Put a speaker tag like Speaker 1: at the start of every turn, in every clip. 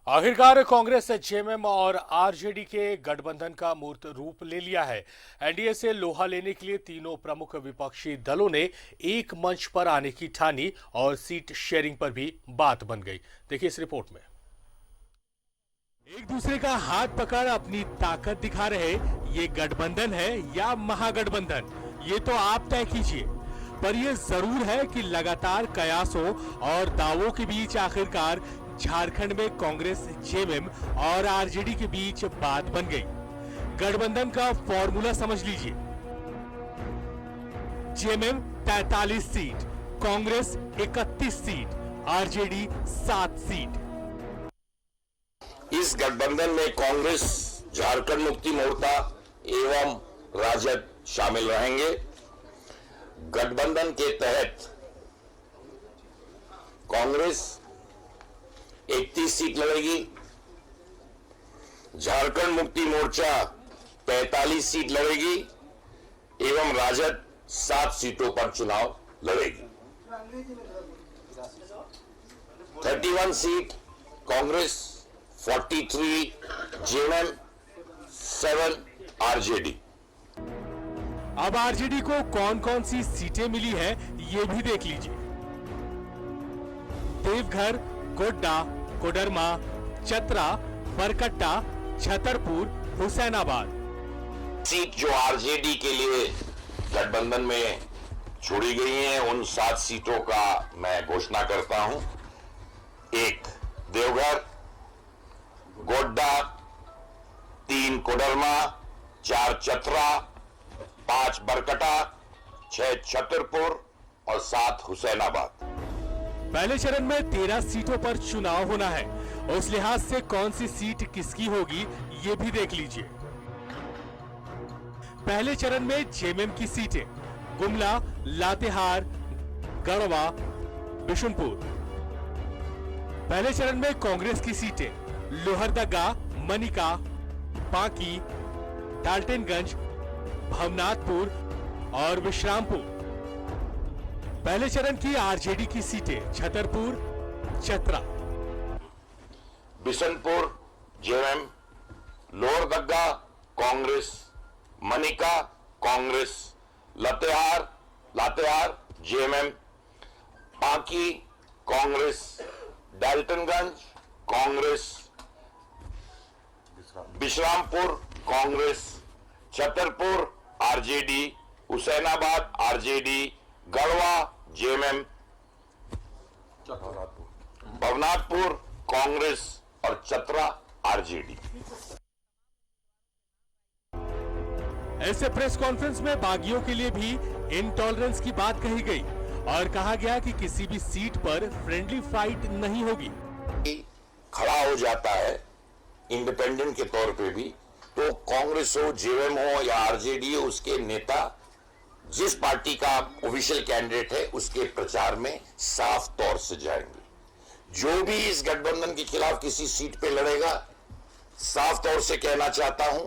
Speaker 1: आखिरकार कांग्रेस, जेएमएम और आरजेडी के गठबंधन का मूर्त रूप ले लिया है। एनडीए से लोहा लेने के लिए तीनों प्रमुख विपक्षी दलों ने एक मंच पर आने की ठानी और सीट शेयरिंग पर भी बात बन गई। देखिए इस रिपोर्ट में। एक दूसरे का हाथ पकड़ अपनी ताकत दिखा रहे ये गठबंधन है या महागठबंधन, ये तो आप तय कीजिए। पर यह जरूर है कि लगातार कयासों और दावों के बीच आखिरकार झारखंड में कांग्रेस, जेएमएम और आरजेडी के बीच बात बन गई। गठबंधन का फॉर्मूला समझ लीजिए। JMM 43 seat, Congress 31 seat, RJD 7 seat.
Speaker 2: इस गठबंधन में कांग्रेस, झारखंड मुक्ति मोर्चा एवं राजद शामिल रहेंगे। गठबंधन के तहत कांग्रेस 31 सीट लड़ेगी, झारखंड मुक्ति मोर्चा 45 सीट लड़ेगी एवं राजद 7 सीटों पर चुनाव लड़ेगी। 31 सीट कांग्रेस, 43 जेएमएम, 7 आरजेडी।
Speaker 1: अब आरजेडी को कौन कौन सी सीटें मिली है ये भी देख लीजिए। देवघर, गोड्डा, कोडरमा, चतरा, बरकट्टा, छतरपुर, हुसैनाबाद।
Speaker 2: सीट जो आरजेडी के लिए गठबंधन में छोड़ी गई हैं, उन 7 सीटों का मैं घोषणा करता हूं। 1 देवघर, गोड्डा, 3 कोडरमा, 4 चतरा, 5 बरकटा, 6 छतरपुर और 7 हुसैनाबाद।
Speaker 1: पहले चरण में 13 सीटों पर चुनाव होना है। उस लिहाज से कौन सी सीट किसकी होगी ये भी देख लीजिए। पहले चरण में जेएमएम की सीटें गुमला, लातेहार, गढ़वा, बिशुनपुर। पहले चरण में कांग्रेस की सीटें लोहरदगा, मनिका, बांकी, डाल्टनगंज, भवनाथपुर और विश्रामपुर। पहले चरण की आरजेडी की सीटें Chhatarpur, Chatra,
Speaker 2: Bishanpur JMM, Lohardaga Congress, Manika Congress, Latehar JMM, Banki Congress, Daltonganj Congress, Vishrampur Congress, Chhatarpur RJD, Hussainabad RJD, Garhwa JMM, Bhavnathpur Congress और चतरा आरजेडी।
Speaker 1: ऐसे प्रेस कॉन्फ्रेंस में बागियों के लिए भी इनटॉलरेंस की बात कही गई और कहा गया कि किसी भी सीट पर फ्रेंडली फाइट नहीं होगी।
Speaker 2: खड़ा हो जाता है इंडिपेंडेंट के तौर पे भी, तो कांग्रेस हो, जेएमएम हो या आरजेडी हो, उसके नेता जिस पार्टी का ऑफिशियल कैंडिडेट है उसके प्रचार में साफ तौर से जाएंगे। जो भी इस गठबंधन के खिलाफ किसी सीट पे लड़ेगा, साफ तौर से कहना चाहता हूं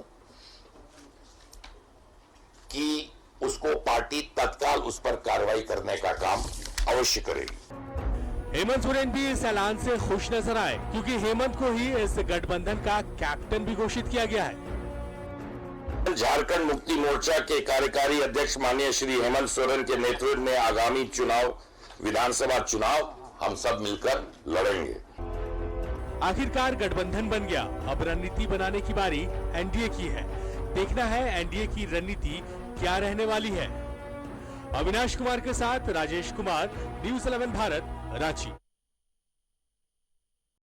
Speaker 2: कि उसको पार्टी तत्काल उस पर कार्रवाई करने का काम अवश्य करेगी।
Speaker 1: हेमंत सोरेन भी इस ऐलान से खुश नजर आए क्योंकि हेमंत को ही इस गठबंधन का कैप्टन भी घोषित किया गया है।
Speaker 2: झारखंड मुक्ति मोर्चा के कार्यकारी अध्यक्ष माननीय श्री हेमंत सोरेन के नेतृत्व में आगामी चुनाव, विधानसभा चुनाव हम सब मिलकर लड़ेंगे।
Speaker 1: आखिरकार गठबंधन बन गया, अब रणनीति बनाने की बारी एनडीए की है। देखना है एनडीए की रणनीति क्या रहने वाली है। अविनाश कुमार के साथ राजेश कुमार, न्यूज़ 11 भारत, रांची।